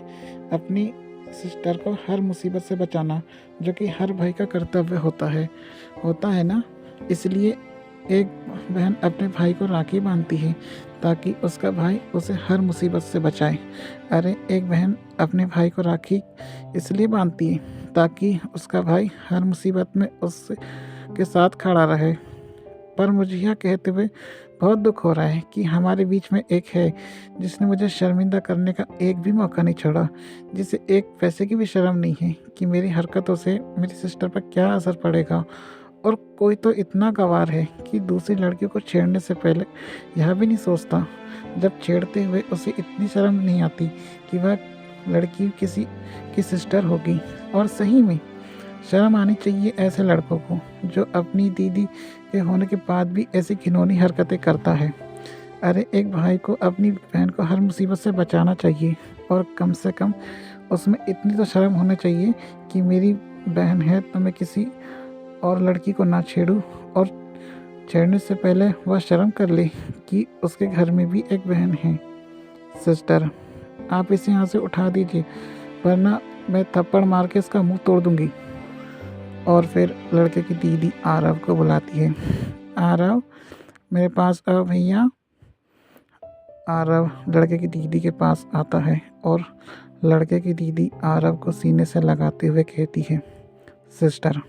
अपनी सिस्टर को हर मुसीबत से बचाना, जो कि हर भाई का कर्तव्य होता है ना। इसलिए एक बहन अपने भाई को राखी बांधती है ताकि उसका भाई उसे हर मुसीबत से बचाए। अरे एक बहन अपने भाई को राखी इसलिए बांधती है ताकि उसका भाई हर मुसीबत में उसके के साथ खड़ा रहे। पर मुझे यह कहते हुए बहुत दुख हो रहा है कि हमारे बीच में एक है जिसने मुझे शर्मिंदा करने का एक भी मौका नहीं छोड़ा, जिसे एक पैसे की भी शर्म नहीं है कि मेरी हरकतों से मेरी सिस्टर पर क्या असर पड़ेगा। और कोई तो इतना गंवार है कि दूसरी लड़कियों को छेड़ने से पहले यह भी नहीं सोचता, जब छेड़ते हुए उसे इतनी शर्म नहीं आती कि वह लड़की किसी की सिस्टर होगी। और सही में शर्म आनी चाहिए ऐसे लड़कों को जो अपनी दीदी के होने के बाद भी ऐसी घिनौनी हरकतें करता है। अरे एक भाई को अपनी बहन को हर मुसीबत से बचाना चाहिए और कम से कम उसमें इतनी तो शर्म होनी चाहिए कि मेरी बहन है तो मैं किसी और लड़की को ना छेड़ूं, और छेड़ने से पहले वह शर्म कर ले कि उसके घर में भी एक बहन है। सिस्टर, आप इसे यहाँ से उठा दीजिए वरना मैं थप्पड़ मार के इसका मुंह तोड़ दूंगी। और फिर लड़के की दीदी आरव को बुलाती है, आरव मेरे पास आओ भैया। आरव लड़के की दीदी के पास आता है और लड़के की दीदी आरव को सीने से लगाते हुए कहती है, सिस्टर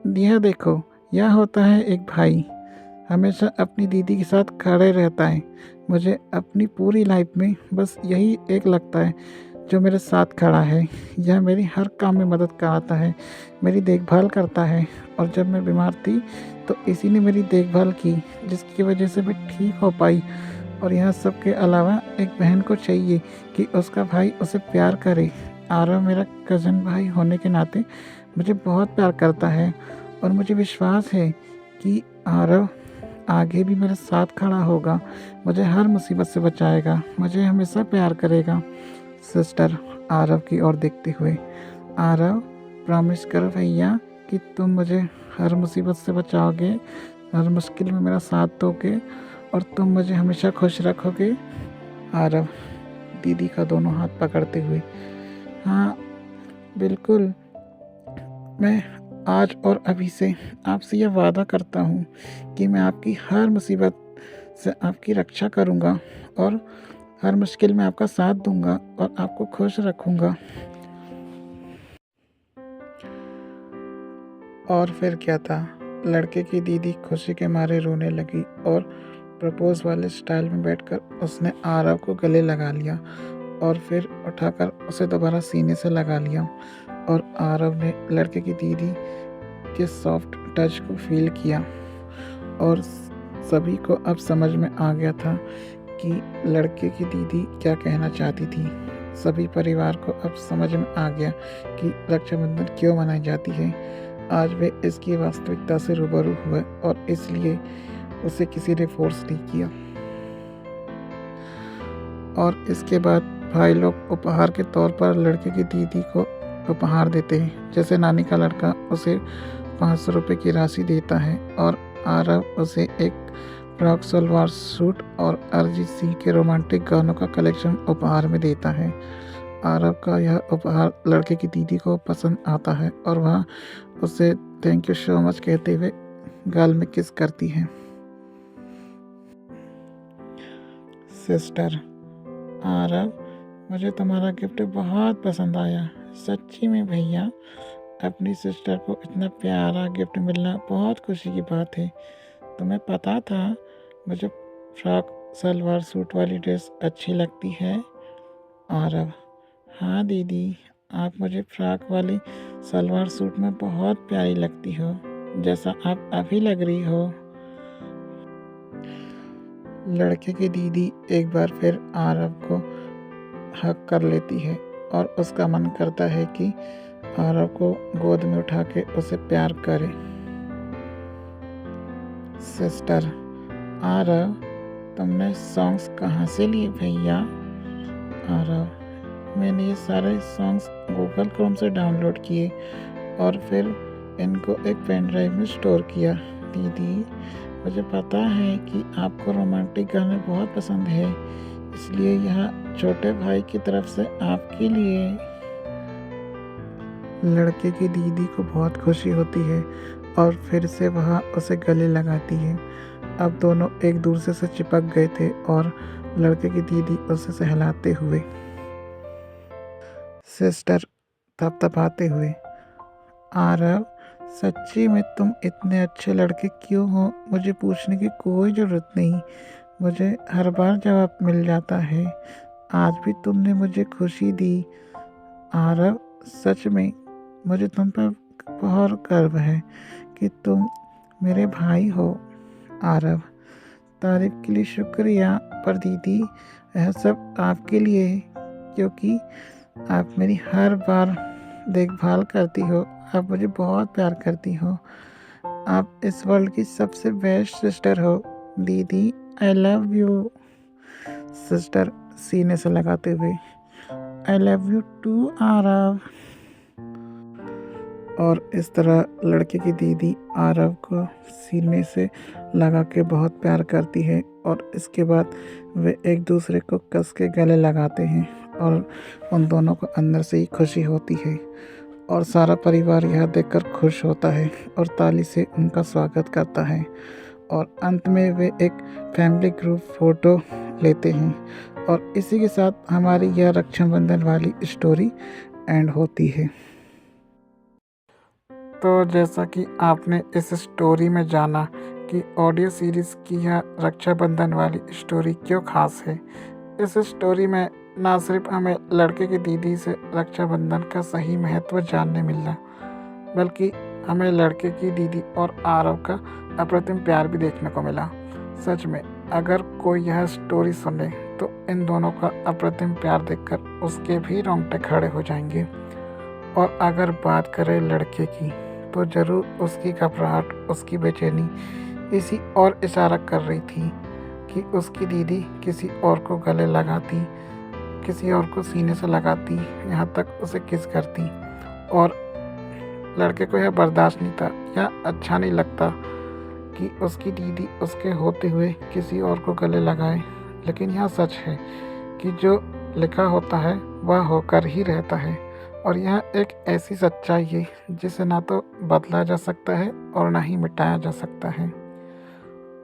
यह देखो, यह होता है एक भाई, हमेशा अपनी दीदी के साथ खड़े रहता है। मुझे अपनी पूरी लाइफ में बस यही एक लगता है जो मेरे साथ खड़ा है। यह मेरी हर काम में मदद कराता है, मेरी देखभाल करता है, और जब मैं बीमार थी तो इसी ने मेरी देखभाल की, जिसकी वजह से मैं ठीक हो पाई। और यह सब के अलावा एक बहन को चाहिए कि उसका भाई उसे प्यार करे। आरव मेरा कज़न भाई होने के नाते मुझे बहुत प्यार करता है और मुझे विश्वास है कि आरव आगे भी मेरे साथ खड़ा होगा, मुझे हर मुसीबत से बचाएगा, मुझे हमेशा प्यार करेगा। सिस्टर आरव की ओर देखते हुए, आरव प्रॉमिस करो भैया कि तुम मुझे हर मुसीबत से बचाओगे, हर मुश्किल में मेरा साथ दोगे और तुम मुझे हमेशा खुश रखोगे। आरव दीदी का दोनों हाथ पकड़ते हुए, हाँ बिल्कुल, मैं आज और अभी से आपसे यह वादा करता हूँ कि मैं आपकी हर मुसीबत से आपकी रक्षा करूँगा और हर मुश्किल में आपका साथ दूंगा और आपको खुश रखूँगा। और फिर क्या था, लड़के की दीदी खुशी के मारे रोने लगी और प्रपोज वाले स्टाइल में बैठकर उसने आरव को गले लगा लिया और फिर उठाकर उसे दोबारा सीने से लगा लिया और आरव ने लड़के की दीदी के सॉफ्ट टच को फील किया और सभी को अब समझ में आ गया था कि लड़के की दीदी क्या कहना चाहती थी। सभी परिवार को अब समझ में आ गया कि रक्षाबंधन क्यों मनाई जाती है। आज वे इसकी वास्तविकता से रूबरू हुए और इसलिए उसे किसी ने फोर्स नहीं किया। और इसके बाद भाई लोग उपहार के तौर पर लड़के की दीदी को उपहार देते हैं। जैसे नानी का लड़का उसे 500 रुपये की राशि देता है और आरव उसे एक फ्रॉक सलवार सूट और अरिजीत सिंह के रोमांटिक गानों का कलेक्शन उपहार में देता है। आरव का यह उपहार लड़के की दीदी को पसंद आता है और वह उसे थैंक यू सो मच कहते हुए गाल में किस करती है। सिस्टर, आरव, मुझे तुम्हारा गिफ्ट बहुत पसंद आया। सच्ची में भैया, अपनी सिस्टर को इतना प्यारा गिफ्ट मिलना बहुत खुशी की बात है। तुम्हें पता था मुझे फ्रॉक सलवार सूट वाली ड्रेस अच्छी लगती है? आरव, हाँ दीदी, आप मुझे फ्रॉक वाली सलवार सूट में बहुत प्यारी लगती हो, जैसा आप अभी लग रही हो। लड़के की दीदी एक बार फिर आरव को हक कर लेती है और उसका मन करता है कि आरव को गोद में उठा के उसे प्यार करे। सिस्टर, आरव, तुमने सॉन्ग्स कहाँ से लिए भैया? आरव, मैंने ये सारे सॉन्ग्स गूगल क्रोम से डाउनलोड किए और फिर इनको एक पेन ड्राइव में स्टोर किया। दीदी, मुझे पता है कि आपको रोमांटिक गाने बहुत पसंद है, इसलिए यह छोटे भाई की तरफ से आपके लिए। लड़के की दीदी को बहुत खुशी होती है और फिर से वह उसे गले लगाती है। अब दोनों एक दूसरे से चिपक गए थे और लड़के की दीदी उसे सहलाते हुए, सिस्टर थपथपाते हुए, आरव, सच्ची में तुम इतने अच्छे लड़के क्यों हो? मुझे पूछने की कोई ज़रूरत नहीं, मुझे हर बार जवाब मिल जाता है। आज भी तुमने मुझे खुशी दी। आरव, सच में मुझे तुम पर बहुत गर्व है कि तुम मेरे भाई हो। आरव, तारीफ के लिए शुक्रिया, पर दीदी यह सब आपके लिए है, क्योंकि आप मेरी हर बार देखभाल करती हो, आप मुझे बहुत प्यार करती हो। आप इस वर्ल्ड की सबसे बेस्ट सिस्टर हो। दीदी, आई लव यू। सिस्टर सीने से लगाते हुए, I love you too Aarav. और इस तरह लड़के की दीदी आरव को सीने से लगा के बहुत प्यार करती है और इसके बाद वे एक दूसरे को कस के गले लगाते हैं और उन दोनों को अंदर से ही खुशी होती है और सारा परिवार यह देखकर खुश होता है और ताली से उनका स्वागत करता है और अंत में वे एक फैमिली ग्रुप फ़ोटो लेते हैं और इसी के साथ हमारी यह रक्षाबंधन वाली स्टोरी एंड होती है। तो जैसा कि आपने इस स्टोरी में जाना कि ऑडियो सीरीज़ की यह रक्षाबंधन वाली स्टोरी क्यों ख़ास है। इस स्टोरी में ना सिर्फ हमें लड़के की दीदी से रक्षाबंधन का सही महत्व जानने मिला, बल्कि हमें लड़के की दीदी और आरव का अप्रतिम प्यार भी देखने को मिला। सच में अगर कोई यह स्टोरी सुने तो इन दोनों का अप्रतिम प्यार देखकर उसके भी रोंगटे खड़े हो जाएंगे। और अगर बात करें लड़के की, तो ज़रूर उसकी घबराहट, उसकी बेचैनी इसी और इशारा कर रही थी कि उसकी दीदी किसी और को गले लगाती, किसी और को सीने से लगाती, यहाँ तक उसे किस करती। और लड़के को यह बर्दाश्त नहीं था या अच्छा नहीं लगता कि उसकी दीदी उसके होते हुए किसी और को गले लगाए। लेकिन यह सच है कि जो लिखा होता है वह होकर ही रहता है और यह एक ऐसी सच्चाई है जिसे ना तो बदला जा सकता है और ना ही मिटाया जा सकता है।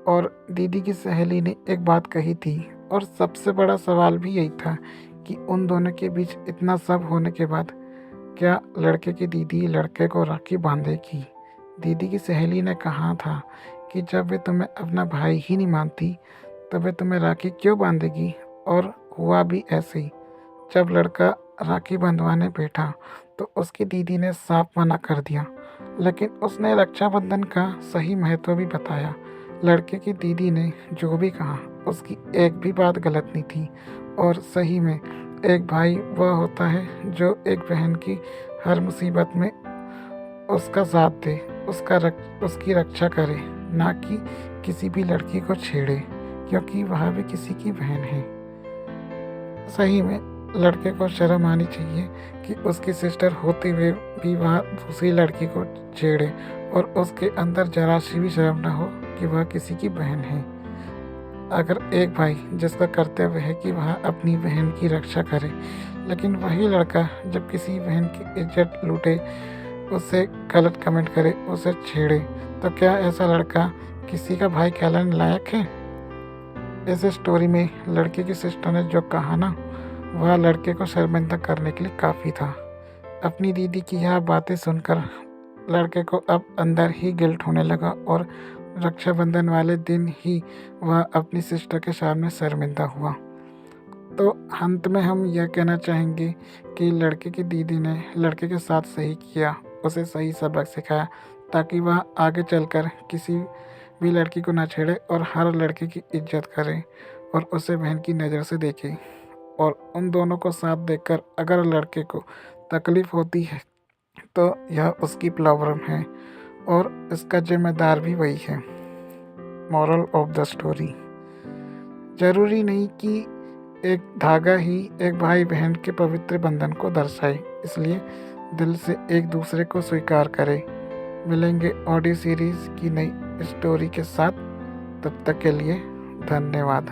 और दीदी की सहेली ने एक बात कही थी और सबसे बड़ा सवाल भी यही था कि उन दोनों के बीच इतना सब होने के बाद क्या लड़के की दीदी लड़के को राखी बांधेगी। दीदी की सहेली ने कहा था कि जब वे तुम्हें अपना भाई ही नहीं मानती तो वे तुम्हें राखी क्यों बांधेगी। और हुआ भी ऐसे ही। जब लड़का राखी बंधवाने बैठा तो उसकी दीदी ने साफ मना कर दिया, लेकिन उसने रक्षाबंधन का सही महत्व भी बताया। लड़के की दीदी ने जो भी कहा उसकी एक भी बात गलत नहीं थी। और सही में एक भाई वह होता है जो एक बहन की हर मुसीबत में उसका साथ दे, उसकी रक्षा करे, ना कि किसी भी लड़की को छेड़े, क्योंकि वह भी किसी की बहन है। सही में लड़के को शर्म आनी चाहिए कि उसकी सिस्टर होते हुए भी वह दूसरी लड़की को छेड़े और उसके अंदर जरा सी भी शर्म ना हो कि वह किसी की बहन है। अगर एक भाई जिसका कर्तव्य है कि वह अपनी बहन की रक्षा करे, लेकिन वही लड़का जब किसी बहन की इज्जत लूटे, उससे गलत कमेंट करे, उसे छेड़े, तो क्या ऐसा लड़का किसी का भाई कहलाने लायक है। इस स्टोरी में लड़के की सिस्टर ने जो कहा ना, वह लड़के को शर्मिंदा करने के लिए काफ़ी था। अपनी दीदी की यह बातें सुनकर लड़के को अब अंदर ही गिल्ट होने लगा और रक्षाबंधन वाले दिन ही वह अपनी सिस्टर के सामने शर्मिंदा हुआ। तो अंत में हम यह कहना चाहेंगे कि लड़के की दीदी ने लड़के के साथ सही किया, उसे सही सबक सिखाया, ताकि वह आगे चलकर किसी भी लड़की को ना छेड़े और हर लड़के की इज्जत करे और उसे बहन की नज़र से देखे। और उन दोनों को साथ देखकर अगर लड़के को तकलीफ़ होती है तो यह उसकी प्रॉब्लम है और इसका जिम्मेदार भी वही है। मॉरल ऑफ द स्टोरी, ज़रूरी नहीं कि एक धागा ही एक भाई बहन के पवित्र बंधन को दर्शाए, इसलिए दिल से एक दूसरे को स्वीकार करें। मिलेंगे ऑडियो सीरीज़ की नई स्टोरी के साथ, तब तक के लिए धन्यवाद।